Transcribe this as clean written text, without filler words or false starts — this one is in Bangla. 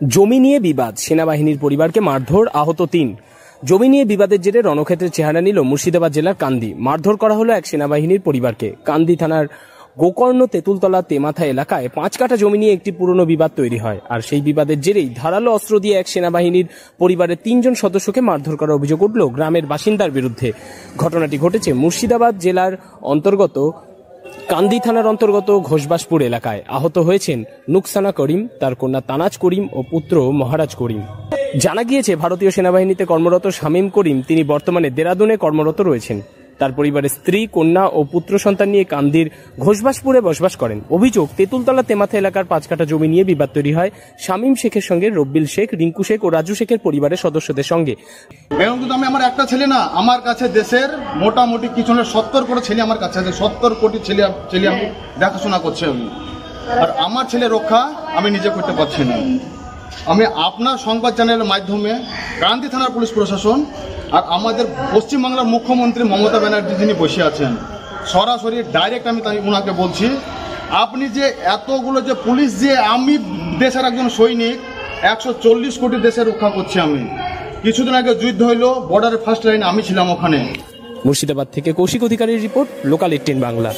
জমি নিয়ে বিবাদ, সেনাবাহিনীর পরিবারকে মারধর, আহত ৩। জমি নিয়ে বিবাদের জেরে রণক্ষেত্রের চেহারা নিল মুর্শিদাবাদ জেলার কান্দি। মারধর করা হলো এক সেনাবাহিনীর পরিবারকে। কান্দি থানার গোকর্ণ তেঁতুলতলা তেমাথা এলাকায় 5 কাঠা জমি নিয়ে একটি পুরনো বিবাদ তৈরি হয়। আর সেই বিবাদের জেরেই ধারালো অস্ত্র দিয়ে এক সেনাবাহিনীর পরিবারের 3 জন সদস্যকে মারধর করার অভিযোগ উঠল গ্রামের বাসিন্দার বিরুদ্ধে। ঘটনাটি ঘটেছে মুর্শিদাবাদ জেলার অন্তর্গত কান্দি থানার অন্তর্গত ঘোষবাসপুর এলাকায়। আহত হয়েছেন নুকসানা করিম, তার কন্যা তানাজ করিম ও পুত্র মহারাজ করিম। জানা গিয়েছে, ভারতীয় সেনাবাহিনীতে কর্মরত শামীম করিম তিনি বর্তমানে দেরাদুনে কর্মরত রয়েছেন। তার পরিবারের স্ত্রী, কন্যা ও পুত্র সন্তান নিয়ে কান্দির ঘোষবাসপুরে বসবাস করেন। অভিযোগ, তেঁতুলতলা তেমাথা এলাকার 5 কাঠা জমি নিয়ে বিবাদ তৈরি হয় শামীম শেখের সঙ্গে রব্বিল শেখ, রিঙ্কু শেখ ও রাজু শেখের পরিবারের সদস্যদের সঙ্গে। এবং কিন্তু আমি আমার একটা ছেলে না, আমার কাছে দেশের মোটামুটি কিছু 70 কোটি ছেলে আমার কাছে আছে। 70 কোটি ছেলে আমি দেখাশোনা করছি আমি, আর আমার ছেলে রক্ষা আমি নিজে করতে পারছি না। আমি আপনার সংবাদ চ্যানেলের মাধ্যমে কান্দি থানার পুলিশ প্রশাসন আর আমাদের পশ্চিমবাংলার মুখ্যমন্ত্রী মমতা ব্যানার্জি যিনি বসে আছেন, সরাসরি ডাইরেক্ট আমি ওনাকে বলছি, আপনি যে এতগুলো যে পুলিশ, যে আমি দেশের একজন সৈনিক, 140 কোটি দেশের রক্ষা করছি আমি। কিছুদিন আগে যুদ্ধ হইলো, বর্ডারের ফার্স্ট লাইনে আমি ছিলাম ওখানে। মুর্শিদাবাদ থেকে কৌশিক অধিকারীর রিপোর্ট, লোকাল 18 বাংলা।